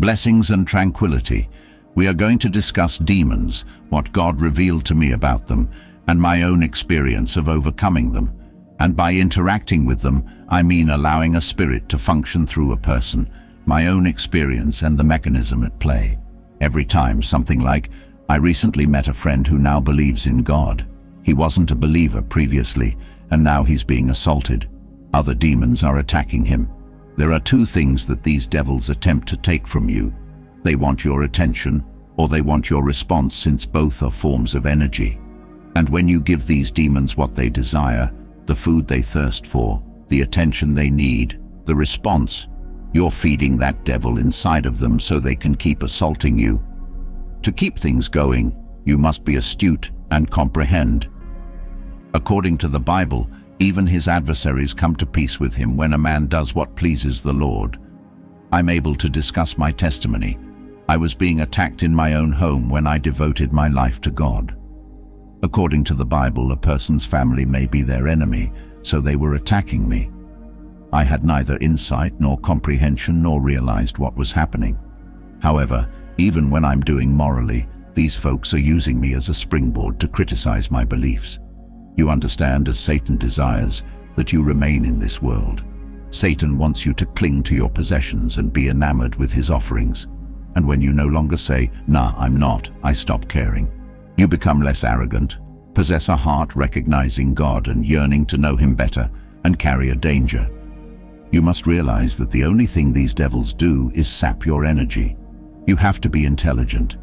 Blessings and tranquility. We are going to discuss demons, what God revealed to me about them, and my own experience of overcoming them. And by interacting with them, I mean allowing a spirit to function through a person, my own experience and the mechanism at play. Every time, something like, I recently met a friend who now believes in God. He wasn't a believer previously, and now he's being assaulted. Other demons are attacking him. There are two things that these devils attempt to take from you. They want your attention, or they want your response, since both are forms of energy. And when you give these demons what they desire, the food they thirst for, the attention they need, the response, you're feeding that devil inside of them so they can keep assaulting you. To keep things going, you must be astute and comprehend. According to the Bible, even his adversaries come to peace with him when a man does what pleases the Lord. I'm able to discuss my testimony. I was being attacked in my own home when I devoted my life to God. According to the Bible, a person's family may be their enemy, so they were attacking me. I had neither insight nor comprehension nor realized what was happening. However, even when I'm doing morally, these folks are using me as a springboard to criticize my beliefs. You understand, as Satan desires, that you remain in this world. Satan wants you to cling to your possessions and be enamored with his offerings. And when you no longer say, "Nah, I'm not, I stop caring," you become less arrogant, possess a heart recognizing God and yearning to know him better, and carry a danger. You must realize that the only thing these devils do is sap your energy. You have to be intelligent.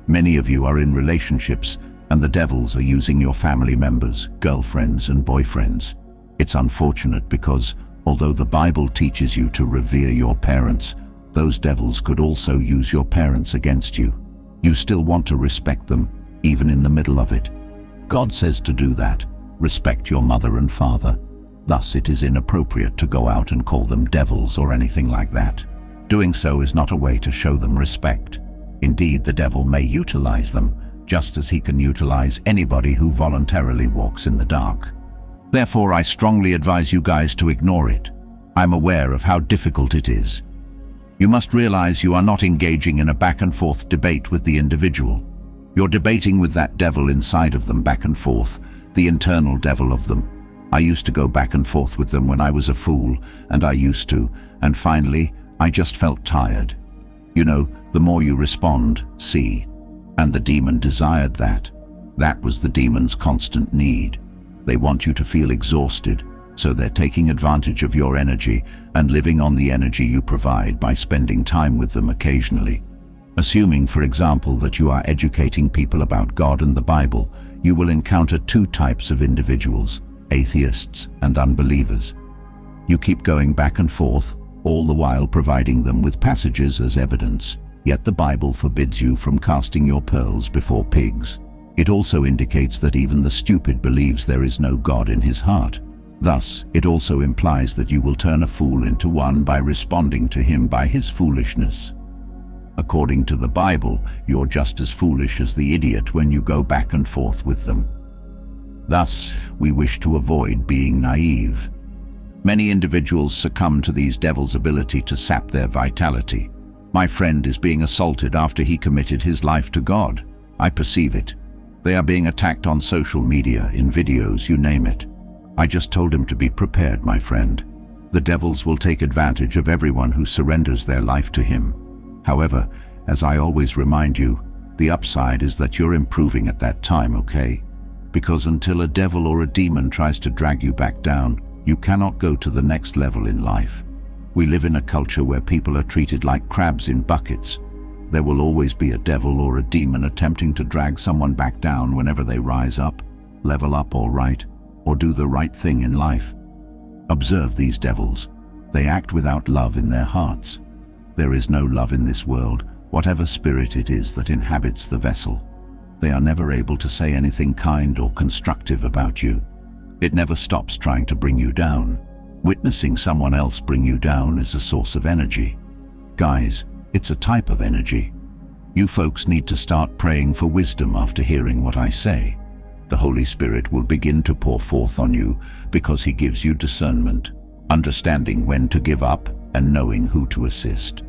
Many of you are in relationships, and the devils are using your family members, girlfriends and boyfriends. It's unfortunate because, although the Bible teaches you to revere your parents, those devils could also use your parents against you. You still want to respect them, even in the middle of it. God says to do that. Respect your mother and father. Thus, it is inappropriate to go out and call them devils or anything like that. Doing so is not a way to show them respect. Indeed, the devil may utilize them, just as he can utilize anybody who voluntarily walks in the dark. Therefore, I strongly advise you guys to ignore it. I'm aware of how difficult it is. You must realize you are not engaging in a back-and-forth debate with the individual. You're debating with that devil inside of them back and forth, the internal devil of them. I used to go back and forth with them when I was a fool, and and finally, I just felt tired. You know, the more you respond, see. And the demon desired that. That was the demon's constant need. They want you to feel exhausted, so they're taking advantage of your energy and living on the energy you provide by spending time with them occasionally. Assuming, for example, that you are educating people about God and the Bible, you will encounter two types of individuals, atheists and unbelievers. You keep going back and forth, all the while providing them with passages as evidence, yet the Bible forbids you from casting your pearls before pigs. It also indicates that even the stupid believes there is no God in his heart. Thus, it also implies that you will turn a fool into one by responding to him by his foolishness. According to the Bible, you're just as foolish as the idiot when you go back and forth with them. Thus, we wish to avoid being naive. Many individuals succumb to these devils' ability to sap their vitality. My friend is being assaulted after he committed his life to God. I perceive it. They are being attacked on social media, in videos, you name it. I just told him to be prepared, my friend. The devils will take advantage of everyone who surrenders their life to him. However, as I always remind you, the upside is that you're improving at that time, okay? Because until a devil or a demon tries to drag you back down, you cannot go to the next level in life. We live in a culture where people are treated like crabs in buckets. There will always be a devil or a demon attempting to drag someone back down whenever they rise up, level up all right, or do the right thing in life. Observe these devils. They act without love in their hearts. There is no love in this world, whatever spirit it is that inhabits the vessel. They are never able to say anything kind or constructive about you. It never stops trying to bring you down. Witnessing someone else bring you down is a source of energy. Guys, it's a type of energy. You folks need to start praying for wisdom after hearing what I say. The Holy Spirit will begin to pour forth on you because he gives you discernment, understanding when to give up and knowing who to assist.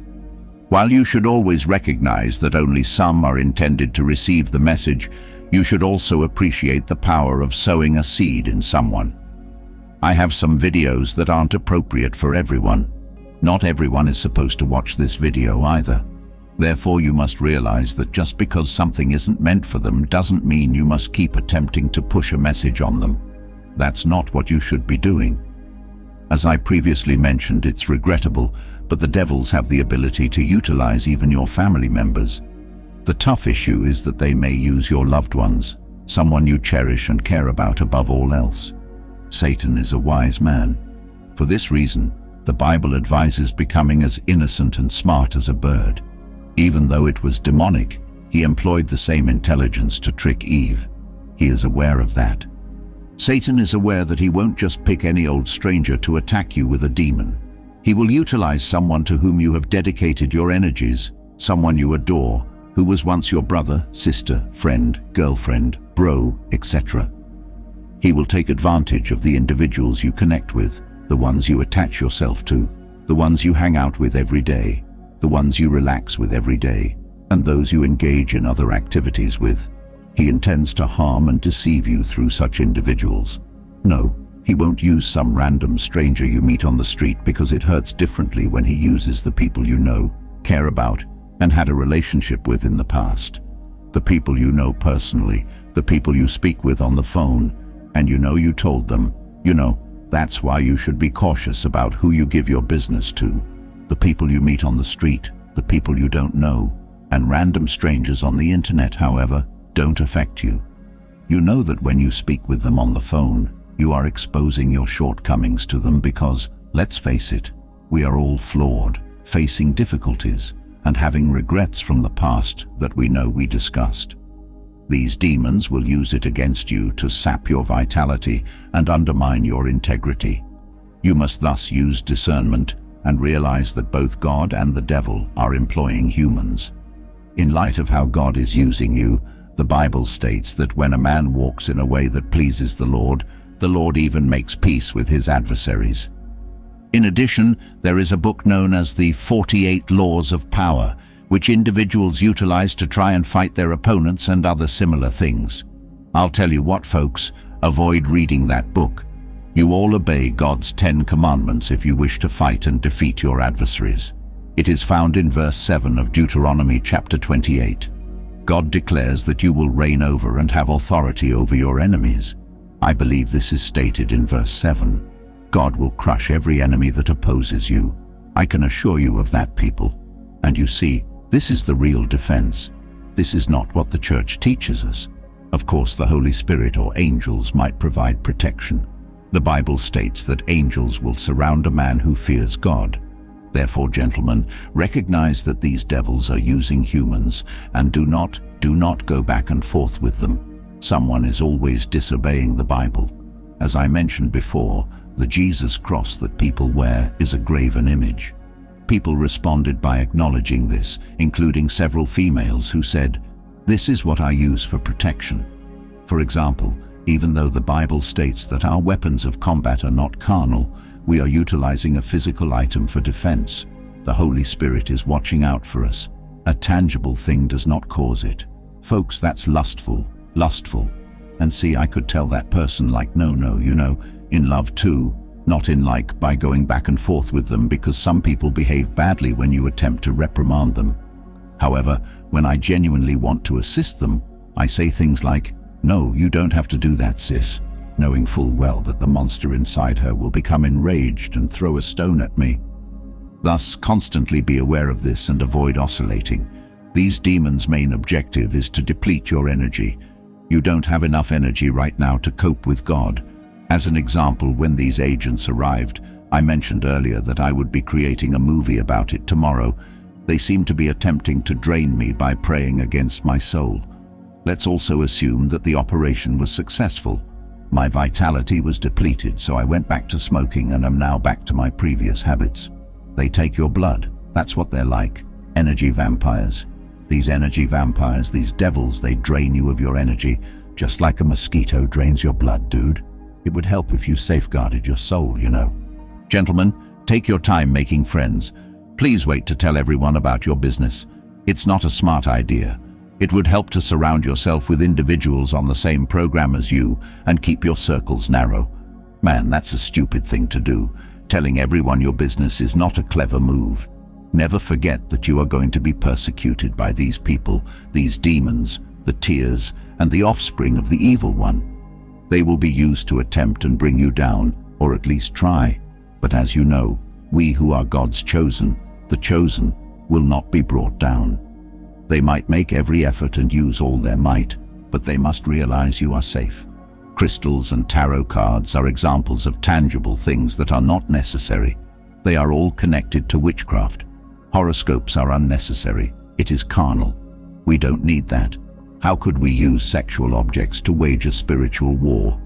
While you should always recognize that only some are intended to receive the message, you should also appreciate the power of sowing a seed in someone. I have some videos that aren't appropriate for everyone. Not everyone is supposed to watch this video either. Therefore, you must realize that just because something isn't meant for them doesn't mean you must keep attempting to push a message on them. That's not what you should be doing. As I previously mentioned, it's regrettable, but the devils have the ability to utilize even your family members. The tough issue is that they may use your loved ones, someone you cherish and care about above all else. Satan is a wise man. For this reason, the Bible advises becoming as innocent and smart as a bird. Even though it was demonic, he employed the same intelligence to trick Eve. He is aware of that. Satan is aware that he won't just pick any old stranger to attack you with a demon. He will utilize someone to whom you have dedicated your energies, someone you adore, who was once your brother, sister, friend, girlfriend, bro, etc. He will take advantage of the individuals you connect with, the ones you attach yourself to, the ones you hang out with every day, the ones you relax with every day, and those you engage in other activities with. He intends to harm and deceive you through such individuals. No, he won't use some random stranger you meet on the street, because it hurts differently when he uses the people you know, care about, and had a relationship with in the past. The people you know personally, the people you speak with on the phone, and you told them. That's why you should be cautious about who you give your business to. The people you meet on the street, the people you don't know, and random strangers on the internet, however, don't affect you. You know that when you speak with them on the phone, you are exposing your shortcomings to them because, let's face it, we are all flawed, facing difficulties, and having regrets from the past that we know we discussed. These demons will use it against you to sap your vitality and undermine your integrity. You must thus use discernment and realize that both God and the devil are employing humans. In light of how God is using you, the Bible states that when a man walks in a way that pleases the Lord even makes peace with his adversaries. In addition, there is a book known as the 48 Laws of Power, which individuals utilize to try and fight their opponents and other similar things. I'll tell you what, folks, avoid reading that book. You all obey God's 10 commandments if you wish to fight and defeat your adversaries. It is found in verse 7 of Deuteronomy chapter 28. God declares that you will reign over and have authority over your enemies. I believe this is stated in verse 7. God will crush every enemy that opposes you. I can assure you of that, people. And you see, this is the real defense. This is not what the church teaches us. Of course, the Holy Spirit or angels might provide protection. The Bible states that angels will surround a man who fears God. Therefore, gentlemen, recognize that these devils are using humans, and do not go back and forth with them. Someone is always disobeying the Bible. As I mentioned before, the Jesus cross that people wear is a graven image. People responded by acknowledging this, including several females who said, "This is what I use for protection." For example, even though the Bible states that our weapons of combat are not carnal, we are utilizing a physical item for defense. The Holy Spirit is watching out for us. A tangible thing does not cause it. Folks, that's lustful. And see, I could tell that person like, no, in love too. Not in like by going back and forth with them, because some people behave badly when you attempt to reprimand them. However, when I genuinely want to assist them, I say things like, "No, you don't have to do that, sis," knowing full well that the monster inside her will become enraged and throw a stone at me. Thus, constantly be aware of this and avoid oscillating. These demons' main objective is to deplete your energy. You don't have enough energy right now to cope with God. As an example, when these agents arrived, I mentioned earlier that I would be creating a movie about it tomorrow. They seem to be attempting to drain me by praying against my soul. Let's also assume that the operation was successful. My vitality was depleted, so I went back to smoking and am now back to my previous habits. They take your blood. That's what they're like. Energy vampires. These energy vampires, these devils, they drain you of your energy, just like a mosquito drains your blood, dude. It would help if you safeguarded your soul, Gentlemen, take your time making friends. Please wait to tell everyone about your business. It's not a smart idea. It would help to surround yourself with individuals on the same program as you and keep your circles narrow. Man, that's a stupid thing to do. Telling everyone your business is not a clever move. Never forget that you are going to be persecuted by these people, these demons, the tears, and the offspring of the evil one. They will be used to attempt and bring you down, or at least try. But as you know, we who are God's chosen, the chosen, will not be brought down. They might make every effort and use all their might, but they must realize you are safe. Crystals and tarot cards are examples of tangible things that are not necessary. They are all connected to witchcraft. Horoscopes are unnecessary. It is carnal. We don't need that. How could we use sexual objects to wage a spiritual war?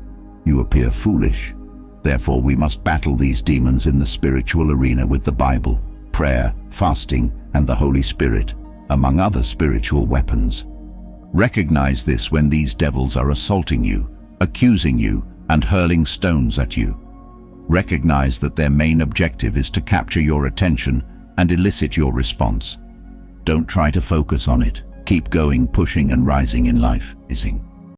You appear foolish. Therefore, we must battle these demons in the spiritual arena with the Bible, prayer, fasting, and the Holy Spirit, among other spiritual weapons. Recognize this when these devils are assaulting you, accusing you, and hurling stones at you. Recognize that their main objective is to capture your attention and elicit your response. Don't try to focus on it. Keep going, pushing, and rising in life.